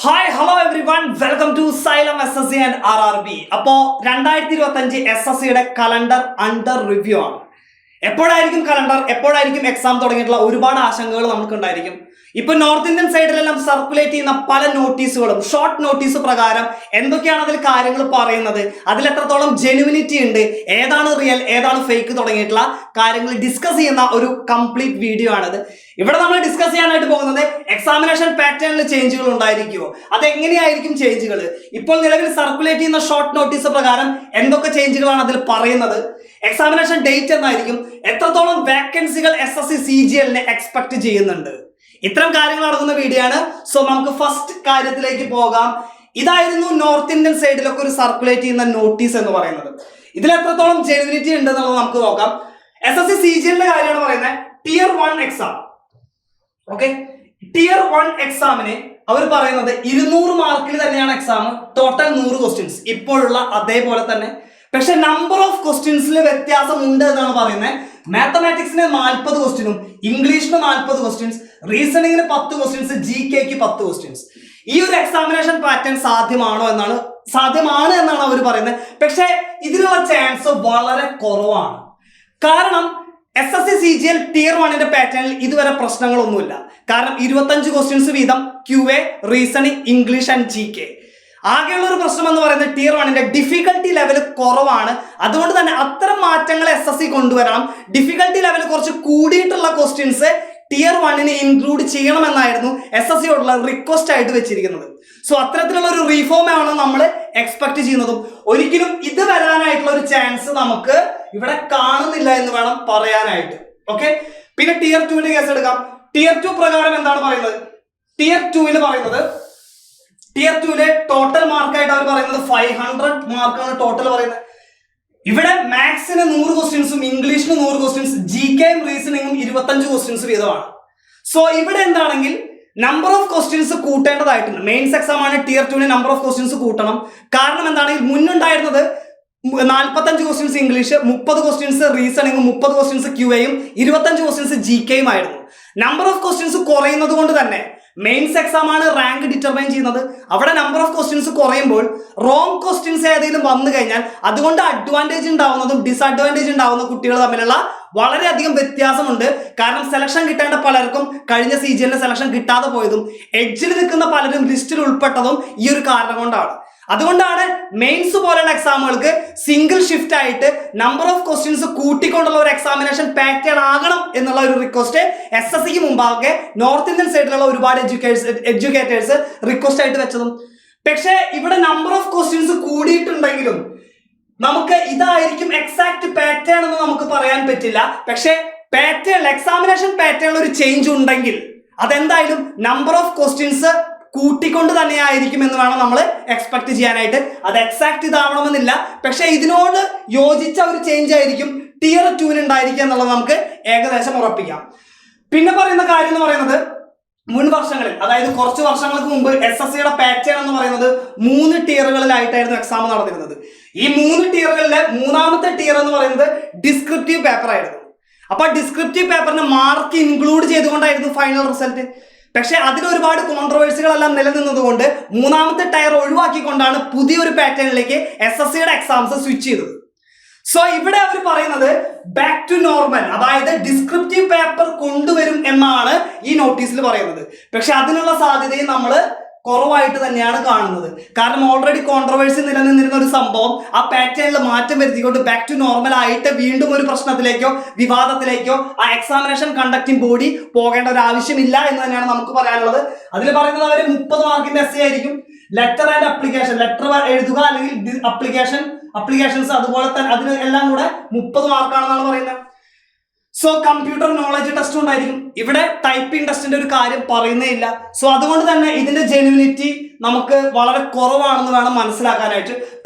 Hi hello everyone welcome to Xylem SSC and RRB. അപ്പോൾ 2025 SSCയുടെ calendar under review ആണ്. എപ്പോഴായിരിക്കും calendar, എപ്പോഴായിരിക്കും exam തുടങ്ങിയിട്ടുള്ള ഒരുപാട് ആശങ്കകൾ നമുക്കുണ്ടായിരിക്കും. ഇപ്പൊ നോർത്ത് ഇന്ത്യൻ സൈഡിലെല്ലാം സർക്കുലേറ്റ് ചെയ്യുന്ന പല നോട്ടീസുകളും ഷോർട്ട് നോട്ടീസ് പ്രകാരം എന്തൊക്കെയാണ് അതിൽ കാര്യങ്ങൾ പറയുന്നത്, അതിൽ എത്രത്തോളം ജെനുവിനിറ്റി ഉണ്ട്, ഏതാണ് റിയൽ ഏതാണ് ഫേക്ക് തുടങ്ങിയിട്ടുള്ള കാര്യങ്ങൾ ഡിസ്കസ് ചെയ്യുന്ന ഒരു കംപ്ലീറ്റ് വീഡിയോ ആണിത്. ഇവിടെ നമ്മൾ ഡിസ്കസ് ചെയ്യാനായിട്ട് പോകുന്നത് എക്സാമിനേഷൻ പാറ്റേണിൽ ചേഞ്ചുകൾ ഉണ്ടായിരിക്കുമോ, അതെങ്ങനെയായിരിക്കും ചേഞ്ചുകൾ, ഇപ്പോൾ നിലവിൽ സർക്കുലേറ്റ് ചെയ്യുന്ന ഷോർട്ട് നോട്ടീസ് പ്രകാരം എന്തൊക്കെ ചേഞ്ചുകളാണ് അതിൽ പറയുന്നത്, എക്സാമിനേഷൻ ഡേറ്റ് എന്നായിരിക്കും, എത്രത്തോളം വാക്കൻസികൾ SSC CGL എക്സ്പെക്ട് ചെയ്യുന്നുണ്ട്, ഇത്തരം കാര്യങ്ങൾ നടക്കുന്ന വീഡിയോ ആണ്. സോ നമുക്ക് ഫസ്റ്റ് കാര്യത്തിലേക്ക് പോകാം. ഇതായിരുന്നു നോർത്ത് ഇന്ത്യൻ സൈഡിലൊക്കെ ഒരു സർക്കുലേറ്റ് ചെയ്യുന്ന നോട്ടീസ് എന്ന് പറയുന്നത്. ഇതിൽ എത്രത്തോളം ജെനുവിനിറ്റി ഉണ്ട് എന്നുള്ളത് നമുക്ക് നോക്കാം. SSC CGL കാര്യമാണ് പറയുന്നത്. Tier 1 എക്സാം, ഓക്കെ, Tier 1 എക്സാമിന് അവർ പറയുന്നത് 200 മാർക്കിൽ തന്നെയാണ് എക്സാം, ടോട്ടൽ 100 ക്വസ്റ്റ്യൻസ് ഇപ്പോഴുള്ള അതേപോലെ തന്നെ. പക്ഷെ നമ്പർ ഓഫ് ക്വസ്റ്റ്യൻസിൽ വ്യത്യാസം ഉണ്ട് എന്നാണ് പറയുന്നത്. മാത്തമാറ്റിക്സിന് 40 ക്വസ്റ്റ്യനും ഇംഗ്ലീഷിന് 40 ക്വസ്റ്റ്യൻസ്, റീസണിങ്ങിന് 10 ക്വസ്റ്റ്യൻസ്, GKക്ക് 10 ക്വസ്റ്റ്യൻസ്. ഈ ഒരു എക്സാമിനേഷൻ പാറ്റേൺ സാധ്യമാണ് എന്നാണ് അവർ പറയുന്നത്. പക്ഷെ ഇതിനുള്ള ചാൻസ് വളരെ കുറവാണ്. കാരണം SSC CGL Tier 1 പാറ്റേണിൽ ഇതുവരെ പ്രശ്നങ്ങളൊന്നുമില്ല. കാരണം 25 ക്വസ്റ്റ്യൻസ് വീതം QA, reasoning, English and GK. ആകെയുള്ള ഒരു പ്രശ്നം എന്ന് പറയുന്നത് Tier 1 ഡിഫിക്കൽട്ടി ലെവൽ കുറവാണ്. അതുകൊണ്ട് തന്നെ അത്തരം മാറ്റങ്ങൾ SSC കൊണ്ടുവരണം. ഡിഫിക്കൽട്ടി ലെവൽ കുറച്ച് കൂടിയിട്ടുള്ള ക്വസ്റ്റ്യൻസ് Tier 1 ഇൻക്ലൂഡ് ചെയ്യണമെന്നായിരുന്നു SSCയോടുള്ള റിക്വസ്റ്റ് ആയിട്ട് വെച്ചിരിക്കുന്നത്. സോ അത്തരത്തിലുള്ള ഒരു റീഫോം ആണ് നമ്മൾ എക്സ്പെക്ട് ചെയ്യുന്നതും. ഒരിക്കലും ഇത് വരാനായിട്ടുള്ള ഒരു ചാൻസ് നമുക്ക് ഇവിടെ കാണുന്നില്ല എന്ന് വേണം പറയാനായിട്ട്. ഓക്കെ, പിന്നെ Tier 2 കേസ് എടുക്കാം. Tier 2 പ്രകാരം എന്താണ് പറയുന്നത്? Tier 2 പറയുന്നത്, Tier 2 ടോട്ടൽ മാർക്കായിട്ട് അവർ പറയുന്നത് 500 മാർക്കാണ് ടോട്ടൽ പറയുന്നത്. ഇവിടെ മാത്സിന് 100 ക്വസ്റ്റ്യൻസും ഇംഗ്ലീഷിന് 100 ക്വസ്റ്റ്യൻസ്, GKയും റീസണിങ്ങും 25 ക്വസ്റ്റ്യൻസ് വീതമാണ്. സോ ഇവിടെ എന്താണെങ്കിൽ നമ്പർ ഓഫ് ക്വസ്റ്റ്യൻസ് കൂട്ടേണ്ടതായിട്ടുണ്ട്. മെയിൻസ് എക്സാം ആണ്, Tier 2 നമ്പർ ഓഫ് ക്വസ്റ്റ്യൻസ് കൂട്ടണം. കാരണം എന്താണെങ്കിൽ മുന്നുണ്ടായിരുന്നത് 45 ക്വസ്റ്റ്യൻസ് ഇംഗ്ലീഷ്, 30 ക്വസ്റ്റ്യൻസ് റീസണിങ്ങും, 30 ക്വസ്റ്റ്യൻസ് QAയും, 25 ക്വസ്റ്റ്യൻസ് GKയും ആയിരുന്നു. നമ്പർ ഓഫ് ക്വസ്റ്റ്യൻസ് കുറയുന്നത് കൊണ്ട് തന്നെ മെയിൻസ് എക്സാം ആണ് റാങ്ക് ഡിറ്റർമൈൻ ചെയ്യുന്നത്. അവിടെ നമ്പർ ഓഫ് ക്വസ്റ്റ്യൻസ് കുറയുമ്പോൾ റോങ് ക്വസ്റ്റ്യൻസ് ഏതെങ്കിലും വന്നു കഴിഞ്ഞാൽ അതുകൊണ്ട് അഡ്വാൻറ്റേജ് ഉണ്ടാവുന്നതും ഡിസഡ്വാൻറ്റേജ് ഉണ്ടാവുന്ന കുട്ടികൾ തമ്മിലുള്ള വളരെയധികം വ്യത്യാസമുണ്ട്. കാരണം സെലക്ഷൻ കിട്ടേണ്ട പലർക്കും കഴിഞ്ഞ CGL സെലക്ഷൻ കിട്ടാതെ പോയതും എഡ്ജിൽ നിൽക്കുന്ന പലരും ലിസ്റ്റിൽ ഉൾപ്പെട്ടതും ഈ ഒരു കാരണം കൊണ്ടാണ്. അതുകൊണ്ടാണ് മെയിൻസ് പോലുള്ള എക്സാമുകൾക്ക് സിംഗിൾ ഷിഫ്റ്റ് ആയിട്ട് നമ്പർ ഓഫ് ക്വസ്റ്റ്യൻസ് കൂട്ടിക്കൊണ്ടുള്ള ഒരു എക്സാമിനേഷൻ പാറ്റേൺ ആകണം എന്നുള്ള ഒരു റിക്വസ്റ്റ് SSCക്ക് മുമ്പാകെ നോർത്ത് ഇന്ത്യൻ സൈഡിലുള്ള ഒരുപാട് എഡ്യൂക്കേറ്റേഴ്സ് റിക്വസ്റ്റ് ആയിട്ട് വെച്ചതും. പക്ഷേ ഇവിടെ നമ്പർ ഓഫ് ക്വസ്റ്റ്യൻസ് കൂടിയിട്ടുണ്ടെങ്കിലും നമുക്ക് ഇതായിരിക്കും എക്സാക്ട് പാറ്റേൺ എന്ന് നമുക്ക് പറയാൻ പറ്റില്ല. പക്ഷേ പാറ്റേൺ, എക്സാമിനേഷൻ പാറ്റേണിൽ ഒരു ചേഞ്ച് ഉണ്ടെങ്കിൽ അതെന്തായാലും നമ്പർ ഓഫ് ക്വസ്റ്റ്യൻസ് കൂട്ടിക്കൊണ്ട് തന്നെയായിരിക്കും എന്ന് വേണം നമ്മൾ എക്സ്പെക്ട് ചെയ്യാനായിട്ട്. അത് എക്സാക്ട് ഇതാവണമെന്നില്ല, പക്ഷെ ഇതിനോട് യോജിച്ച ഒരു ചേഞ്ച് ആയിരിക്കും Tier 2 ഉണ്ടായിരിക്കുക എന്നുള്ളത് നമുക്ക് ഏകദേശം ഉറപ്പിക്കാം. പിന്നെ പറയുന്ന കാര്യം എന്ന് പറയുന്നത്, മുൻ വർഷങ്ങളിൽ, അതായത് കുറച്ച് വർഷങ്ങൾക്ക് മുമ്പ് SSCയുടെ പാറ്റേൺ എന്ന് പറയുന്നത് 3 ടിയറുകളിലായിട്ടായിരുന്നു എക്സാം നടന്നിരുന്നത്. ഈ 3 ടിയറുകളിലെ മൂന്നാമത്തെ ടിയർ എന്ന് പറയുന്നത് ഡിസ്ക്രിപ്റ്റീവ് പേപ്പർ ആയിരുന്നു. അപ്പൊ ഡിസ്ക്രിപ്റ്റീവ് പേപ്പറിന് മാർക്ക് ഇൻക്ലൂഡ് ചെയ്തുകൊണ്ടായിരുന്നു ഫൈനൽ റിസൾട്ട്. പക്ഷെ അതിൽ ഒരുപാട് കോൺട്രവേഴ്സികളെല്ലാം നിലനിന്നതുകൊണ്ട് മൂന്നാമത്തെ ടയർ ഒഴിവാക്കിക്കൊണ്ടാണ് പുതിയൊരു പാറ്റേണിലേക്ക് SSCയുടെ എക്സാംസ് സ്വിച്ച് ചെയ്തത്. സോ ഇവിടെ അവർ പറയുന്നത് ബാക്ക് ടു നോർമൽ, അതായത് ഡിസ്ക്രിപ്റ്റീവ് പേപ്പർ കൊണ്ടുവരും എന്നാണ് ഈ നോട്ടീസിൽ പറയുന്നത്. പക്ഷെ അതിനുള്ള സാധ്യതയും നമ്മൾ കുറവായിട്ട് തന്നെയാണ് കാണുന്നത്. കാരണം ഓൾറെഡി കോൺട്രവേഴ്സി നിലനിന്നിരുന്ന ഒരു സംഭവം ആ പാറ്റേണിൽ മാറ്റം വരുത്തിക്കൊണ്ട് ബാക്ക് ടു നോർമൽ ആയിട്ട് വീണ്ടും ഒരു പ്രശ്നത്തിലേക്കോ വിവാദത്തിലേക്കോ ആ എക്സാമിനേഷൻ കണ്ടക്ടിങ് ബോഡി പോകേണ്ട ഒരു ആവശ്യമില്ല എന്ന് തന്നെയാണ് നമുക്ക് പറയാനുള്ളത്. അതിൽ പറയുന്നത് അവർ 30 മാർക്കിന്റെ essay ആയിരിക്കും. ലെറ്റർ ആൻഡ് അപ്ലിക്കേഷൻ, ലെറ്റർ എഴുതുക അല്ലെങ്കിൽ അപ്ലിക്കേഷൻസ് അതുപോലെ തന്നെ അതിന് എല്ലാം കൂടെ 30 മാർക്കാണെന്നാണ് പറയുന്നത്. സോ കമ്പ്യൂട്ടർ നോളജ് ടെസ്റ്റ് ഉണ്ടായിരിക്കും. ഇവിടെ ടൈപ്പിംഗ് ടെസ്റ്റിന്റെ ഒരു കാര്യം പറയുന്നേ ഇല്ല. സോ അതുകൊണ്ട് തന്നെ ഇതിന്റെ ജെനുവിനിറ്റി നമുക്ക് വളരെ കുറവാണെന്ന് വേണം മനസ്സിലാക്കാനായിട്ട്.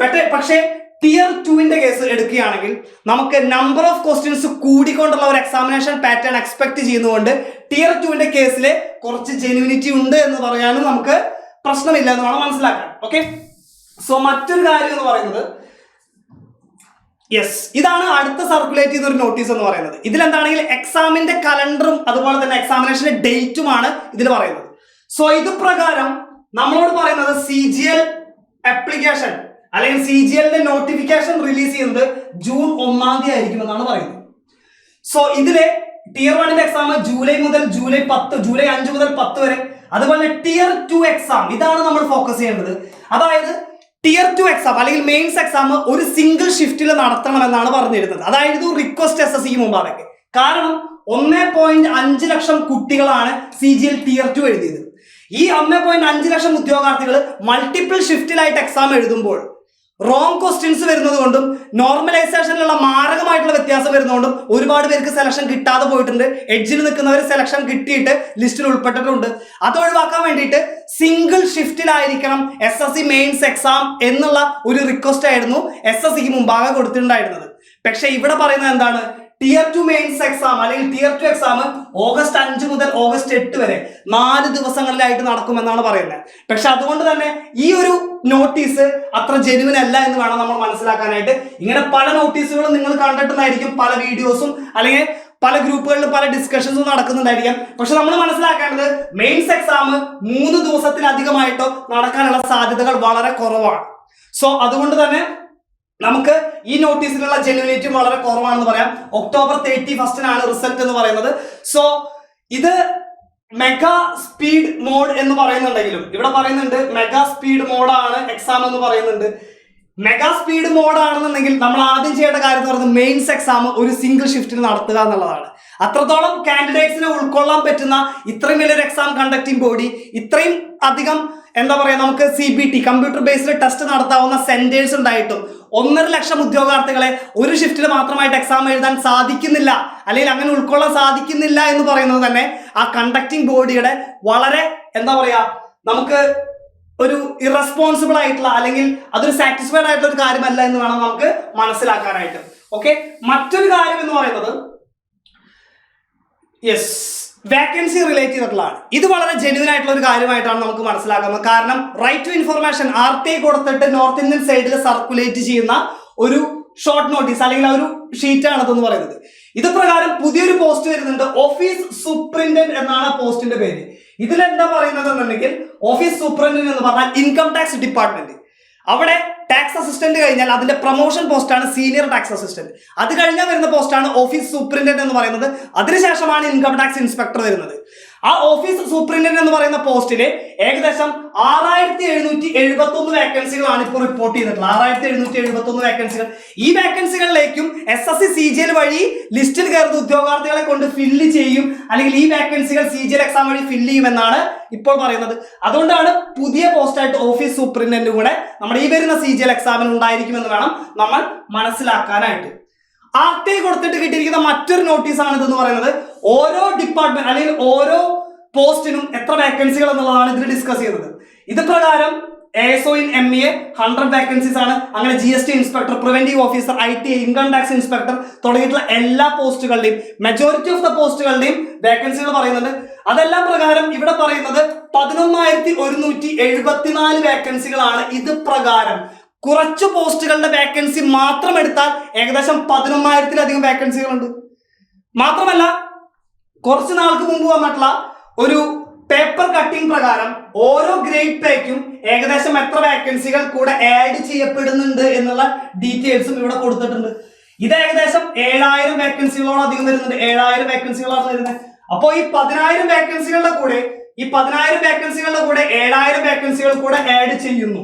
പക്ഷേ Tier 2 കേസ് എടുക്കുകയാണെങ്കിൽ നമുക്ക് നമ്പർ ഓഫ് ക്വസ്റ്റ്യൻസ് കൂടിക്കൊണ്ടുള്ള ഒരു എക്സാമിനേഷൻ പാറ്റേൺ എക്സ്പെക്ട് ചെയ്യുന്നതുകൊണ്ട് Tier 2 കേസിൽ കുറച്ച് ജെനുവിനിറ്റി ഉണ്ട് എന്ന് പറയാനും നമുക്ക് പ്രശ്നമില്ല എന്ന് വേണം മനസ്സിലാക്കാൻ. ഓക്കെ, സോ മറ്റൊരു കാര്യം എന്ന് പറയുന്നത്, യെസ്, ഇതാണ് അടുത്ത സർക്കുലേറ്റ് ചെയ്ത ഒരു നോട്ടീസ് എന്ന് പറയുന്നത്. ഇതിലെന്താണെങ്കിൽ എക്സാമിന്റെ കലണ്ടറും അതുപോലെ തന്നെ എക്സാമിനേഷന്റെ ഡേറ്റുമാണ് ഇതിൽ പറയുന്നത്. സോ ഇത് പ്രകാരം നമ്മളോട് പറയുന്നത് CGL ആപ്ലിക്കേഷൻ അല്ലെങ്കിൽ CGLന്റെ നോട്ടിഫിക്കേഷൻ റിലീസ് ചെയ്യുന്നത് ജൂൺ 1 ആയിരിക്കും എന്നാണ് പറയുന്നത്. സോ ഇതിലെ Tier 1 എക്സാം ജൂലൈ 5 മുതൽ 10 വരെ. അതുപോലെ Tier 2 എക്സാം ഇതാണ് നമ്മൾ ഫോക്കസ് ചെയ്യേണ്ടത്. അതായത് Tier 2 എക്സാം അല്ലെങ്കിൽ മെയിൻസ് എക്സാം ഒരു സിംഗിൾ ഷിഫ്റ്റിൽ നടത്തണമെന്നാണ് പറഞ്ഞിരുന്നത്. അതായത് റിക്വസ്റ്റ് SSC മുമ്പാകെ. കാരണം 1.5 ലക്ഷം കുട്ടികളാണ് CGL Tier 2 എഴുതിയത്. ഈ 1.5 ലക്ഷം ഉദ്യോഗാർത്ഥികൾ മൾട്ടിപ്പിൾ ഷിഫ്റ്റിലായിട്ട് എക്സാം എഴുതുമ്പോൾ റോങ് ക്വസ്റ്റ്യൻസ് വരുന്നത് കൊണ്ടും നോർമലൈസേഷനിലുള്ള മാരകമായിട്ടുള്ള വ്യത്യാസം വരുന്നതുകൊണ്ടും ഒരുപാട് പേർക്ക് സെലക്ഷൻ കിട്ടാതെ പോയിട്ടുണ്ട്. എഡ്ജിൽ നിൽക്കുന്നവർ സെലക്ഷൻ കിട്ടിയിട്ട് ലിസ്റ്റിൽ ഉൾപ്പെട്ടിട്ടുണ്ട്. അത് ഒഴിവാക്കാൻ വേണ്ടിയിട്ട് സിംഗിൾ ഷിഫ്റ്റിലായിരിക്കണം SSC മെയിൻസ് എക്സാം എന്നുള്ള ഒരു റിക്വസ്റ്റ് ആയിരുന്നു SSCക്ക് മുമ്പാകെ കൊടുത്തിട്ടുണ്ടായിരുന്നത്. പക്ഷെ ഇവിടെ പറയുന്നത് എന്താണ്? Tier 2 മെയിൻസ് എക്സാം അല്ലെങ്കിൽ Tier 2 എക്സാം ഓഗസ്റ്റ് 5 മുതൽ ഓഗസ്റ്റ് 8 വരെ 4 ദിവസങ്ങളിലായിട്ട് നടക്കുമെന്നാണ് പറയുന്നത്. പക്ഷെ അതുകൊണ്ട് തന്നെ ഈ ഒരു നോട്ടീസ് അത്ര ജെനുവിൻ അല്ല എന്ന് വേണം നമ്മൾ മനസ്സിലാക്കാനായിട്ട്. ഇങ്ങനെ പല നോട്ടീസുകളും നിങ്ങൾ കണ്ടിട്ടുണ്ടായിരിക്കും, പല വീഡിയോസും അല്ലെങ്കിൽ പല ഗ്രൂപ്പുകളിലും പല ഡിസ്കഷൻസും നടക്കുന്നുണ്ടായിരിക്കാം. പക്ഷെ നമ്മൾ മനസ്സിലാക്കേണ്ടത് മെയിൻസ് എക്സാം 3 ദിവസത്തിലധികമായിട്ടോ നടക്കാനുള്ള സാധ്യതകൾ വളരെ കുറവാണ്. സോ അതുകൊണ്ട് തന്നെ നമുക്ക് ഈ നോട്ടീസിലുള്ള ജെന്യുവിനിറ്റി വളരെ കുറവാണെന്ന് പറയാം. ഒക്ടോബർ 31 റിസൾട്ട് എന്ന് പറയുന്നത്. സോ ഇത് മെഗാ സ്പീഡ് മോഡ് എന്ന് പറയുന്നുണ്ടെങ്കിലും ഇവിടെ പറയുന്നുണ്ട് മെഗാ സ്പീഡ് മോഡാണ് എക്സാം എന്ന് പറയുന്നുണ്ട്. മെഗാ സ്പീഡ് മോഡാണെന്നുണ്ടെങ്കിൽ നമ്മൾ ആദ്യം ചെയ്യേണ്ട കാര്യം എന്ന് പറയുന്നത് മെയിൻസ് എക്സാം ഒരു സിംഗിൾ ഷിഫ്റ്റിൽ നടത്തുക എന്നുള്ളതാണ്. അത്രത്തോളം കാൻഡിഡേറ്റ്സിനെ ഉൾക്കൊള്ളാൻ പറ്റുന്ന ഇത്രയും വലിയൊരു എക്സാം കണ്ടക്ടിംഗ് ബോഡി, ഇത്രയും അധികം എന്താ പറയാ, നമുക്ക് CBT കമ്പ്യൂട്ടർ ബേസ്ഡ് ടെസ്റ്റ് നടത്താവുന്ന സെന്റേഴ്സ് ഉണ്ടായിട്ടും 1.5 ലക്ഷം ഉദ്യോഗാർത്ഥികളെ ഒരു ഷിഫ്റ്റിൽ മാത്രമായിട്ട് എക്സാം എഴുതാൻ സാധിക്കുന്നില്ല അല്ലെങ്കിൽ അങ്ങനെ ഉൾക്കൊള്ളാൻ സാധിക്കുന്നില്ല എന്ന് പറയുന്നത് തന്നെ ആ കണ്ടക്ടിംഗ് ബോഡിയുടെ വളരെ എന്താ പറയാ, നമുക്ക് ഒരു ഇറസ്പോൺസിബിൾ ആയിട്ടുള്ള അല്ലെങ്കിൽ അതൊരു സാറ്റിസ്ഫൈഡ് ആയിട്ടുള്ള ഒരു കാര്യമല്ല എന്ന് വേണം നമുക്ക് മനസ്സിലാക്കാനായിട്ട്. ഓക്കെ, മറ്റൊരു കാര്യം എന്ന് പറയുന്നത് വാക്കൻസി റിലേറ്റ് ചെയ്തിട്ടുള്ളതാണ്. ഇത് വളരെ ജെന്യുവൻ ആയിട്ടുള്ള ഒരു കാര്യമായിട്ടാണ് നമുക്ക് മനസ്സിലാക്കുന്നത്. കാരണം റൈറ്റ് ടു ഇൻഫർമേഷൻ RTI കൊടുത്തിട്ട് നോർത്ത് ഇന്ത്യൻ സൈഡിൽ സർക്കുലേറ്റ് ചെയ്യുന്ന ഒരു ഷോർട്ട് നോട്ടീസ് അല്ലെങ്കിൽ ആ ഒരു ഷീറ്റാണ് ഇതെന്ന് പറയുന്നത്. ഇത് പ്രകാരം പുതിയൊരു പോസ്റ്റ് വരുന്നുണ്ട്. ഓഫീസ് സൂപ്രണ്ടന്റ് എന്നാണ് പോസ്റ്റിന്റെ പേര്. ഇതിലെന്താ പറയുന്നത് എന്നുണ്ടെങ്കിൽ ഓഫീസ് സൂപ്രണ്ടന്റ് എന്ന് പറഞ്ഞാൽ ഇൻകം ടാക്സ് ഡിപ്പാർട്ട്മെന്റ്. അവിടെ ടാക്സ് അസിസ്റ്റന്റ് കഴിഞ്ഞാൽ അതിന്റെ പ്രൊമോഷൻ പോസ്റ്റാണ് സീനിയർ ടാക്സ് അസിസ്റ്റന്റ്. അത് കഴിഞ്ഞാൽ വരുന്ന പോസ്റ്റാണ് ഓഫീസ് സൂപ്രണ്ടന്റ് എന്ന് പറയുന്നത്. അതിനുശേഷമാണ് ഇൻകം ടാക്സ് ഇൻസ്പെക്ടർ വരുന്നത്. ആ ഓഫീസ് സൂപ്രണ്ടന്റ് എന്ന് പറയുന്ന പോസ്റ്റില് ഏകദേശം 6771 വേക്കൻസികളാണ് ഇപ്പോൾ റിപ്പോർട്ട് ചെയ്തിട്ടുള്ളത്. 6771 വേക്കൻസികൾ. ഈ വേക്കൻസികളിലേക്കും SSC CGL വഴി ലിസ്റ്റിൽ കയറുന്ന ഉദ്യോഗാർത്ഥികളെ കൊണ്ട് ഫില്ല് ചെയ്യും, അല്ലെങ്കിൽ ഈ വേക്കൻസികൾ CGL എക്സാം വഴി ഫില്ല് ചെയ്യുമെന്നാണ് ഇപ്പോൾ പറയുന്നത്. അതുകൊണ്ടാണ് പുതിയ പോസ്റ്റായിട്ട് ഓഫീസ് സൂപ്രണ്ടന്റ് കൂടെ നമ്മുടെ ഈ വരുന്ന CGL എക്സാമിന് ഉണ്ടായിരിക്കുമെന്ന് വേണം നമ്മൾ മനസ്സിലാക്കാനായിട്ട്. RTI കൊടുത്തിട്ട് കിട്ടിയിരിക്കുന്ന മറ്റൊരു നോട്ടീസാണ് ഇതെന്ന് പറയുന്നത്. ഓരോ ഡിപ്പാർട്ട്മെന്റ് അല്ലെങ്കിൽ ഓരോ പോസ്റ്റിനും എത്ര വേക്കൻസികൾ എന്നുള്ളതാണ് ഇതിൽ ഡിസ്കസ് ചെയ്യുന്നത്. ഇത് പ്രകാരം ASO in MA 100 വേക്കൻസീസ് ആണ്. അങ്ങനെ GST inspector, preventive officer, ITI, income tax inspector തുടങ്ങിയിട്ടുള്ള എല്ലാ പോസ്റ്റുകളുടെയും മെജോറിറ്റി ഓഫ് ദ പോസ്റ്റുകളുടെയും വേക്കൻസികൾ പറയുന്നുണ്ട്. അതെല്ലാം പ്രകാരം ഇവിടെ പറയുന്നത് 11,174 വേക്കൻസികളാണ്. ഇത് പ്രകാരം കുറച്ച് പോസ്റ്റുകളുടെ വേക്കൻസി മാത്രം എടുത്താൽ ഏകദേശം 11,000-ലധികം വേക്കൻസികളുണ്ട്. മാത്രമല്ല കുറച്ച് നാൾക്ക് മുമ്പ് വന്നിട്ടുള്ള ഒരു പേപ്പർ കട്ടിംഗ് പ്രകാരം ഓരോ ഗ്രേഡ് പേക്കും ഏകദേശം എത്ര വേക്കൻസികൾ കൂടെ ആഡ് ചെയ്യപ്പെടുന്നുണ്ട് എന്നുള്ള ഡീറ്റെയിൽസും ഇവിടെ കൊടുത്തിട്ടുണ്ട്. ഇത് ഏകദേശം 7,000 വേക്കൻസികളോളം അധികം വരുന്നുണ്ട്. 7,000 വേക്കൻസികളാണ് വരുന്നത്. അപ്പോൾ ഈ 10,000 വേക്കൻസികളുടെ കൂടെ 7,000 വേക്കൻസികൾ കൂടെ ആഡ് ചെയ്യുന്നു.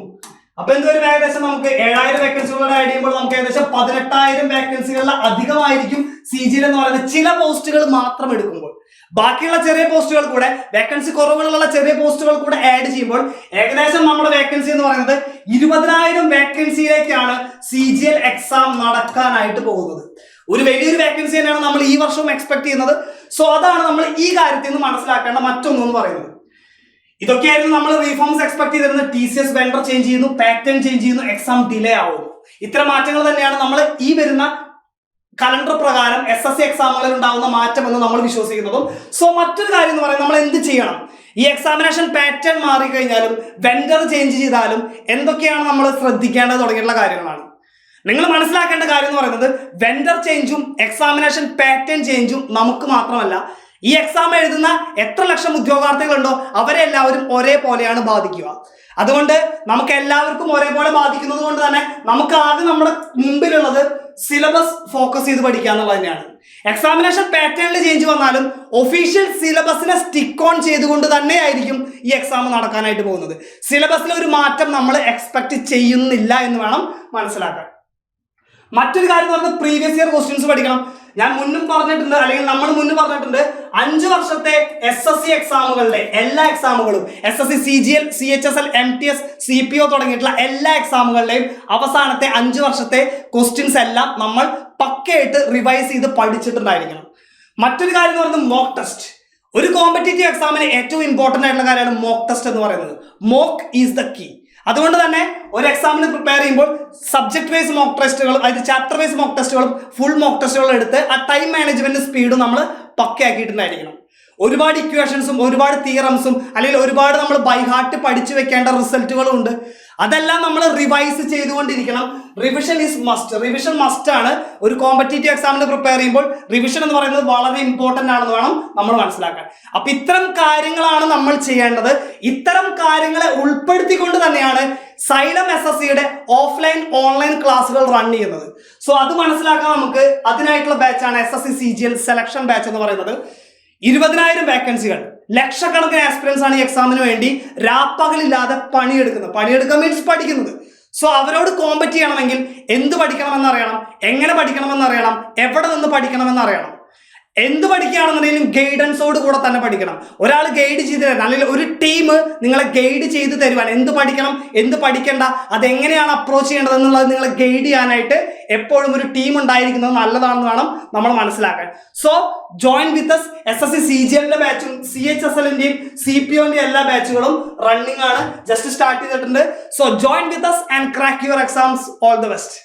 അപ്പൊ എന്തൊരു ഏകദേശം നമുക്ക് 7,000 വേക്കൻസികളോട് ആഡ് ചെയ്യുമ്പോൾ നമുക്ക് ഏകദേശം 18,000 വേക്കൻസികളുടെ അധികമായിരിക്കും CGL എന്ന് പറയുന്നത് ചില പോസ്റ്റുകൾ മാത്രം എടുക്കുമ്പോൾ. ബാക്കിയുള്ള ചെറിയ പോസ്റ്റുകൾ കൂടെ, വേക്കൻസി കുറവുകളുള്ള ചെറിയ പോസ്റ്റുകൾ കൂടെ ആഡ് ചെയ്യുമ്പോൾ ഏകദേശം നമ്മുടെ വേക്കൻസി എന്ന് പറയുന്നത് 20,000 വേക്കൻസിയിലേക്കാണ് CGL എക്സാം നടക്കാനായിട്ട് പോകുന്നത്. ഒരു വലിയൊരു വേക്കൻസി തന്നെയാണ് നമ്മൾ ഈ വർഷവും എക്സ്പെക്ട് ചെയ്യുന്നത്. സോ അതാണ് നമ്മൾ ഈ കാര്യത്തിൽ നിന്ന് മനസ്സിലാക്കേണ്ട മറ്റൊന്നെന്ന് പറയുന്നത്. ഇതൊക്കെയായിരുന്നു നമ്മൾ റീഫോംസ് എക്സ്പെക്ട് ചെയ്തിരുന്നത്. TCS വെണ്ടർ ചേഞ്ച് ചെയ്യുന്നു, പാറ്റേൺ ചേഞ്ച് ചെയ്യുന്നു, എക്സാം ഡിലേ ആവുന്നു. ഇത്തരം മാറ്റങ്ങൾ തന്നെയാണ് നമ്മൾ ഈ വരുന്ന കലണ്ടർ പ്രകാരം SSC എക്സാമുകളിൽ ഉണ്ടാകുന്ന മാറ്റമെന്ന് നമ്മൾ വിശ്വസിക്കുന്നതും. സോ മറ്റൊരു കാര്യം എന്ന് പറയുന്നത് നമ്മൾ എന്ത് ചെയ്യണം, ഈ എക്സാമിനേഷൻ പാറ്റേൺ മാറിക്കഴിഞ്ഞാലും വെണ്ടർ ചേഞ്ച് ചെയ്താലും എന്തൊക്കെയാണ് നമ്മൾ ശ്രദ്ധിക്കേണ്ടത് തുടങ്ങിയിട്ടുള്ള കാര്യങ്ങളാണ്. നിങ്ങൾ മനസ്സിലാക്കേണ്ട കാര്യം എന്ന് പറയുന്നത് വെണ്ടർ ചേഞ്ചും എക്സാമിനേഷൻ പാറ്റേൺ ചേഞ്ചും നമുക്ക് മാത്രമല്ല ഈ എക്സാം എഴുതുന്ന എത്ര ലക്ഷം ഉദ്യോഗാർത്ഥികളുണ്ടോ അവരെ എല്ലാവരും ഒരേപോലെയാണ് ബാധിക്കുക. അതുകൊണ്ട് നമുക്ക് എല്ലാവർക്കും ഒരേപോലെ ബാധിക്കുന്നത് കൊണ്ട് തന്നെ നമുക്ക് ആദ്യം നമ്മുടെ മുമ്പിലുള്ളത് സിലബസ് ഫോക്കസ് ചെയ്ത് പഠിക്കുക എന്നുള്ളത് തന്നെയാണ്. എക്സാമിനേഷൻ പാറ്റേണിൽ ചേഞ്ച് വന്നാലും ഒഫീഷ്യൽ സിലബസിനെ സ്റ്റിക്ക് ഓൺ ചെയ്തുകൊണ്ട് തന്നെയായിരിക്കും ഈ എക്സാം നടക്കാനായിട്ട് പോകുന്നത്. സിലബസിൽ ഒരു മാറ്റം നമ്മൾ എക്സ്പെക്ട് ചെയ്യുന്നില്ല എന്ന് വേണം മനസ്സിലാക്കാൻ. മറ്റൊരു കാര്യം എന്ന് പറയുന്നത് പ്രീവിയസ് ഇയർ ക്വസ്റ്റ്യൻസ് പഠിക്കണം. ഞാൻ മുന്നും പറഞ്ഞിട്ടുണ്ട്, അല്ലെങ്കിൽ നമ്മൾ മുന്നും പറഞ്ഞിട്ടുണ്ട്, 5 വർഷത്തെ SSC എക്സാമുകളുടെ എല്ലാ എക്സാമുകളും SSC CGL CHSL MTS CPO തുടങ്ങിയിട്ടുള്ള എല്ലാ എക്സാമുകളുടെയും അവസാനത്തെ 5 വർഷത്തെ ക്വസ്റ്റ്യൻസ് എല്ലാം നമ്മൾ പക്കയായിട്ട് റിവൈസ് ചെയ്ത് പഠിച്ചിട്ടുണ്ടായിരിക്കണം. മറ്റൊരു കാര്യം എന്ന് പറയുന്നത് മോക്ക് ടെസ്റ്റ്. ഒരു കോമ്പറ്റേറ്റീവ് എക്സാമിന് ഏറ്റവും ഇമ്പോർട്ടൻ്റ് ആയിട്ടുള്ള കാര്യമാണ് മോക്ക് ടെസ്റ്റ് എന്ന് പറയുന്നത്. Mock is the key. അതുകൊണ്ട് തന്നെ ഒരു എക്സാമിന് പ്രിപ്പയർ ചെയ്യുമ്പോൾ സബ്ജക്ട് വൈസ് മോക്ക് ടെസ്റ്റുകളും അതായത് ചാപ്റ്റർ വൈസ് മോക്ക് ടെസ്റ്റുകളും ഫുൾ മോക്ക് ടെസ്റ്റുകളും എടുത്ത് ആ ടൈം മാനേജ്മെന്റ് സ്പീഡും നമ്മൾ പക്കയാക്കിയിട്ടുണ്ടായിരിക്കണം. ഒരുപാട് ഇക്വേഷൻസും ഒരുപാട് തിയറംസും അല്ലെങ്കിൽ ഒരുപാട് നമ്മൾ ബൈ ഹാർട്ട് പഠിച്ചു വെക്കേണ്ട റിസൾട്ടുകളും ഉണ്ട്. അതെല്ലാം നമ്മൾ റിവൈസ് ചെയ്തുകൊണ്ടിരിക്കണം. Revision is must. Revision must ആണ്. ഒരു കോമ്പറ്റേറ്റീവ് എക്സാമിന് പ്രിപ്പയർ ചെയ്യുമ്പോൾ റിവിഷൻ എന്ന് പറയുന്നത് വളരെ ഇമ്പോർട്ടൻ്റ് ആണെന്ന് വേണം നമ്മൾ മനസ്സിലാക്കാൻ. അപ്പൊ ഇത്തരം കാര്യങ്ങളാണ് നമ്മൾ ചെയ്യേണ്ടത്. ഇത്തരം കാര്യങ്ങളെ ഉൾപ്പെടുത്തിക്കൊണ്ട് തന്നെയാണ് സൈലം SSCയുടെ ഓഫ്ലൈൻ ഓൺലൈൻ ക്ലാസ്സുകൾ റൺ ചെയ്യുന്നത്. സോ അത് മനസ്സിലാക്കാൻ നമുക്ക് അതിനായിട്ടുള്ള ബാച്ചാണ് SSC CGL സെലക്ഷൻ ബാച്ച് എന്ന് പറയുന്നത്. 20,000 വേക്കൻസികൾ, ലക്ഷക്കണക്കിന് ആസ്പിറൻസ് ആണ് ഈ എക്സാമിന് വേണ്ടി രാപ്പകലില്ലാതെ പണിയെടുക്കുക മീൻസ് പഠിക്കുന്നത്. സോ അവരോട് കോമ്പറ്റ് ചെയ്യണമെങ്കിൽ എന്ത് പഠിക്കണമെന്ന് അറിയണം, എങ്ങനെ പഠിക്കണമെന്ന് അറിയണം, എവിടെ നിന്ന് പഠിക്കണമെന്ന് അറിയണം. എന്ത് പഠിക്കുകയാണെന്നുണ്ടെങ്കിലും ഗൈഡൻസോട് കൂടെ തന്നെ പഠിക്കണം. ഒരാൾ ഗൈഡ് ചെയ്ത് തരാൻ അല്ലെങ്കിൽ ഒരു ടീം നിങ്ങളെ ഗൈഡ് ചെയ്ത് തരുവാൻ എന്ത് പഠിക്കണം എന്ത് പഠിക്കേണ്ട അതെങ്ങനെയാണ് അപ്രോച്ച് ചെയ്യേണ്ടത് എന്നുള്ളത് നിങ്ങളെ ഗൈഡ് ചെയ്യാനായിട്ട് എപ്പോഴും ഒരു ടീം ഉണ്ടായിരിക്കുന്നത് നല്ലതാണെന്ന് വേണം നമ്മൾ മനസ്സിലാക്കാൻ. സോ ജോയിൻ വിത്ത് SSC CGLന്റെ ബാച്ചും CHSLന്റെയും CPOന്റെയും എല്ലാ ബാച്ചുകളും റണ്ണിംഗ് ആണ്, ജസ്റ്റ് സ്റ്റാർട്ട് ചെയ്തിട്ടുണ്ട്. So join with and crack your exams. All the best.